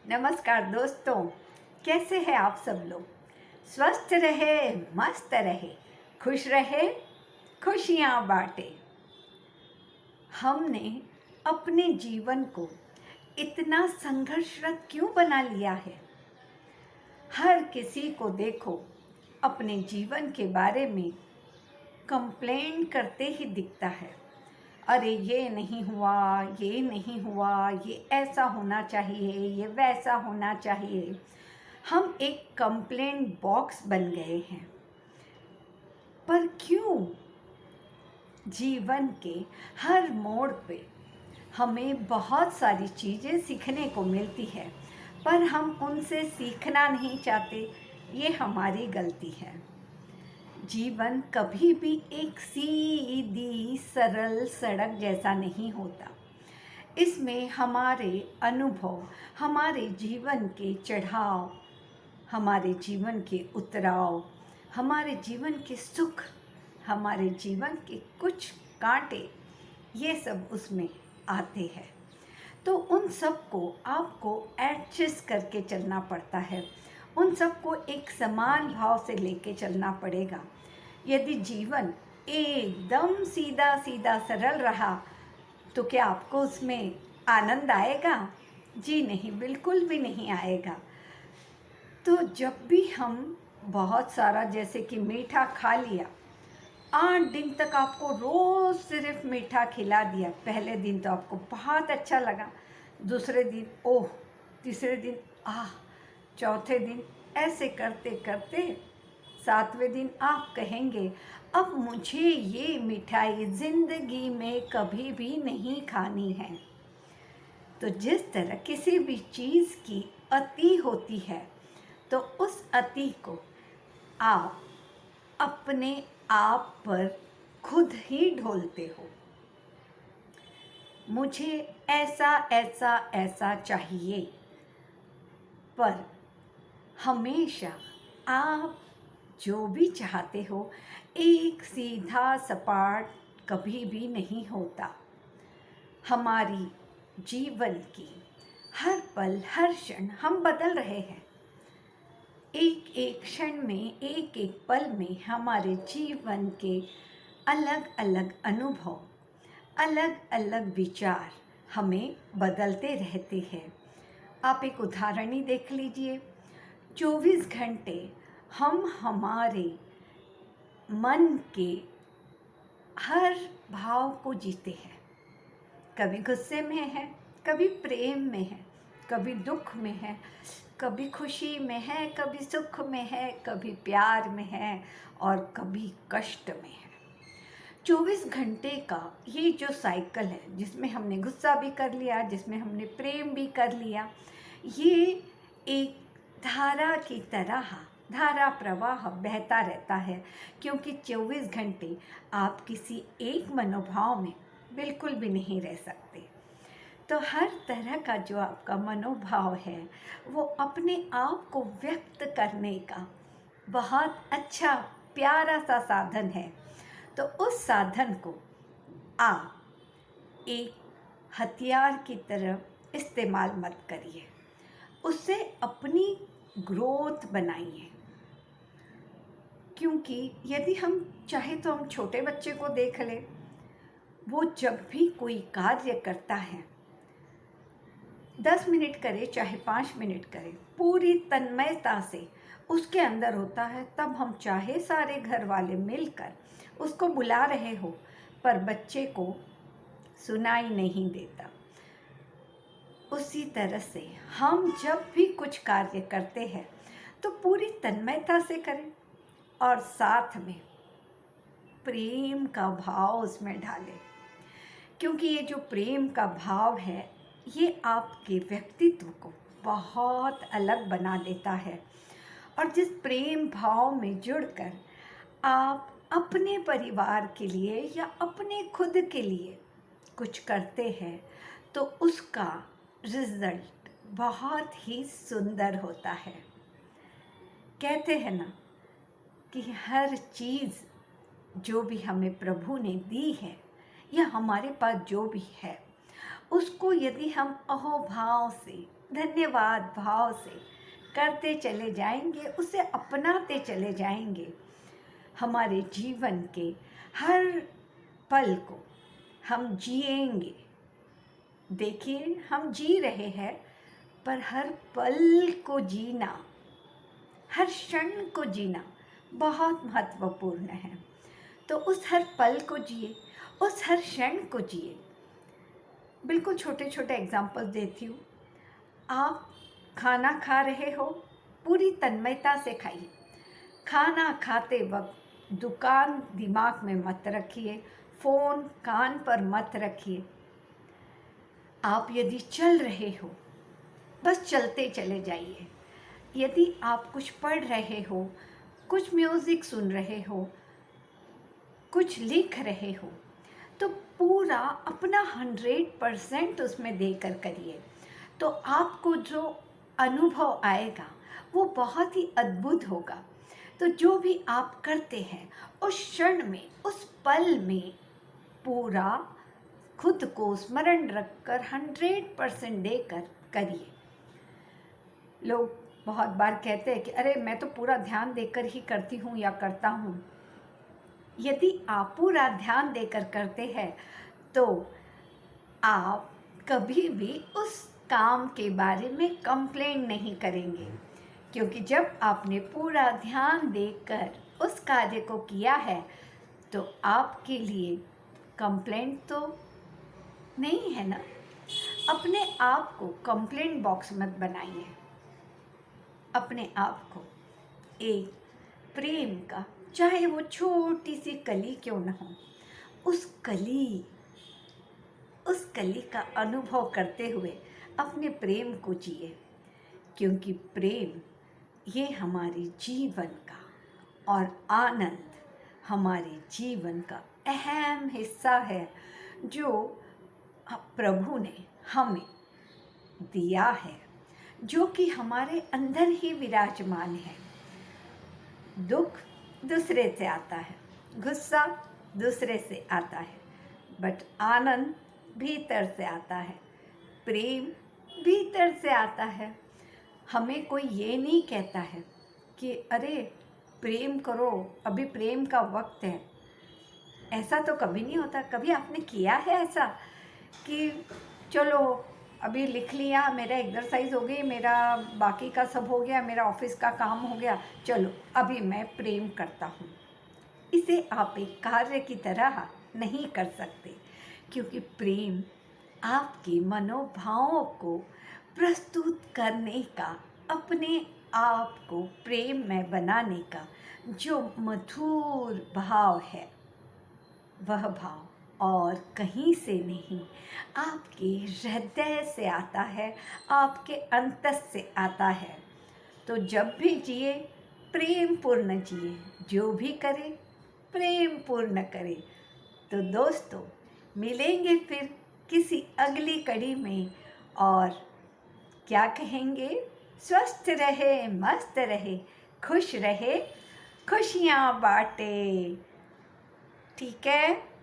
नमस्कार दोस्तों, कैसे हैं आप सब लोग। स्वस्थ रहे, मस्त रहे, खुश रहे, खुशियाँ बांटे। हमने अपने जीवन को इतना संघर्षरत क्यों बना लिया है। हर किसी को देखो अपने जीवन के बारे में कंप्लेन करते ही दिखता है। अरे ये नहीं हुआ, ये नहीं हुआ, ये ऐसा होना चाहिए, ये वैसा होना चाहिए। हम एक कंप्लेंट बॉक्स बन गए हैं। पर क्यों जीवन के हर मोड़ पे हमें बहुत सारी चीज़ें सीखने को मिलती है, पर हम उनसे सीखना नहीं चाहते। ये हमारी गलती है। जीवन कभी भी एक सीधी सरल सड़क जैसा नहीं होता। इसमें हमारे अनुभव, हमारे जीवन के चढ़ाव, हमारे जीवन के उतराव, हमारे जीवन के सुख, हमारे जीवन के कुछ कांटे, ये सब उसमें आते हैं। तो उन सब को आपको एडजस्ट करके चलना पड़ता है। उन सबको एक समान भाव से लेके चलना पड़ेगा। यदि जीवन एकदम सीधा सीधा सरल रहा तो क्या आपको उसमें आनंद आएगा? जी नहीं, बिल्कुल भी नहीं आएगा। तो जब भी हम बहुत सारा जैसे कि मीठा खा लिया, 8 दिन तक आपको रोज़ सिर्फ मीठा खिला दिया। पहले दिन तो आपको बहुत अच्छा लगा, दूसरे दिन ओह, तीसरे दिन आह, चौथे दिन ऐसे करते करते 7वें दिन आप कहेंगे अब मुझे ये मिठाई ज़िंदगी में कभी भी नहीं खानी है। तो जिस तरह किसी भी चीज़ की अति होती है, तो उस अति को आप अपने आप पर खुद ही ढोलते हो। मुझे ऐसा ऐसा ऐसा चाहिए, पर हमेशा आप जो भी चाहते हो एक सीधा सपाट कभी भी नहीं होता। हमारी जीवन की हर पल हर क्षण हम बदल रहे हैं। एक एक क्षण में, एक एक पल में हमारे जीवन के अलग अलग अनुभव, अलग अलग विचार हमें बदलते रहते हैं। आप एक उदाहरण ही देख लीजिए। 24 घंटे हम हमारे मन के हर भाव को जीते हैं। कभी गुस्से में है, कभी प्रेम में है, कभी दुख में है, कभी खुशी में है, कभी सुख में है, कभी प्यार में है और कभी कष्ट में है। 24 घंटे का ये जो साइकिल है, जिसमें हमने गुस्सा भी कर लिया, जिसमें हमने प्रेम भी कर लिया, ये एक धारा की तरह धारा प्रवाह बहता रहता है। क्योंकि 24 घंटे आप किसी एक मनोभाव में बिल्कुल भी नहीं रह सकते। तो हर तरह का जो आपका मनोभाव है, वो अपने आप को व्यक्त करने का बहुत अच्छा प्यारा सा साधन है। तो उस साधन को आप एक हथियार की तरह इस्तेमाल मत करिए, उससे अपनी ग्रोथ बनाइए। क्योंकि यदि हम चाहे तो हम छोटे बच्चे को देख लें, वो जब भी कोई कार्य करता है, 10 मिनट करे चाहे 5 मिनट करे, पूरी तन्मयता से उसके अंदर होता है। तब हम चाहे सारे घर वाले मिलकर उसको बुला रहे हो, पर बच्चे को सुनाई नहीं देता। उसी तरह से हम जब भी कुछ कार्य करते हैं तो पूरी तन्मयता से करें और साथ में प्रेम का भाव उसमें डालें। क्योंकि ये जो प्रेम का भाव है, ये आपके व्यक्तित्व को बहुत अलग बना देता है। और जिस प्रेम भाव में जुड़कर आप अपने परिवार के लिए या अपने खुद के लिए कुछ करते हैं, तो उसका रिजल्ट बहुत ही सुंदर होता है। कहते हैं ना कि हर चीज़ जो भी हमें प्रभु ने दी है या हमारे पास जो भी है, उसको यदि हम अहोभाव से धन्यवाद भाव से करते चले जाएंगे, उसे अपनाते चले जाएंगे, हमारे जीवन के हर पल को हम जिएंगे। देखिए, हम जी रहे हैं, पर हर पल को जीना, हर क्षण को जीना बहुत महत्वपूर्ण है। तो उस हर पल को जिए, उस हर क्षण को जिए। बिल्कुल छोटे छोटे एग्जाम्पल देती हूँ। आप खाना खा रहे हो, पूरी तन्मयता से खाइए। खाना खाते वक्त दुकान दिमाग में मत रखिए, फ़ोन कान पर मत रखिए। आप यदि चल रहे हो, बस चलते चले जाइए। यदि आप कुछ पढ़ रहे हो, कुछ म्यूज़िक सुन रहे हो, कुछ लिख रहे हो, तो पूरा अपना 100% उसमें देकर करिए। तो आपको जो अनुभव आएगा वो बहुत ही अद्भुत होगा। तो जो भी आप करते हैं, उस क्षण में, उस पल में पूरा खुद को स्मरण रखकर 100% देकर करिए। लोग बहुत बार कहते हैं कि अरे मैं तो पूरा ध्यान देकर ही करती हूँ या करता हूँ। यदि आप पूरा ध्यान देकर करते हैं तो आप कभी भी उस काम के बारे में कंप्लेंट नहीं करेंगे, क्योंकि जब आपने पूरा ध्यान देकर उस कार्य को किया है तो आपके लिए कंप्लेंट तो नहीं है ना। अपने आप को कंप्लेंट बॉक्स मत बनाइए। अपने आप को एक प्रेम का, चाहे वो छोटी सी कली क्यों न हो, उस कली का अनुभव करते हुए अपने प्रेम को जिए। क्योंकि प्रेम ये हमारे जीवन का और आनंद हमारे जीवन का अहम हिस्सा है, जो प्रभु ने हमें दिया है, जो कि हमारे अंदर ही विराजमान है। दुख दूसरे से आता है, गुस्सा दूसरे से आता है, बट आनंद भीतर से आता है, प्रेम भीतर से आता है। हमें कोई ये नहीं कहता है कि अरे प्रेम करो, अभी प्रेम का वक्त है। ऐसा तो कभी नहीं होता। कभी आपने किया है ऐसा कि चलो अभी लिख लिया, मेरा एक्सरसाइज हो गई, मेरा बाकी का सब हो गया, मेरा ऑफिस का काम हो गया, चलो अभी मैं प्रेम करता हूँ। इसे आप एक कार्य की तरह नहीं कर सकते, क्योंकि प्रेम आपके मनोभावों को प्रस्तुत करने का, अपने आप को प्रेम में बनाने का जो मधुर भाव है, वह भाव और कहीं से नहीं, आपके हृदय से आता है, आपके अंतस से आता है। तो जब भी जिए प्रेम पूर्ण जिए, जो भी करे प्रेम पूर्ण करे। तो दोस्तों, मिलेंगे फिर किसी अगली कड़ी में, और क्या कहेंगे, स्वस्थ रहे, मस्त रहे, खुश रहे, खुशियाँ बांटे। ठीक है।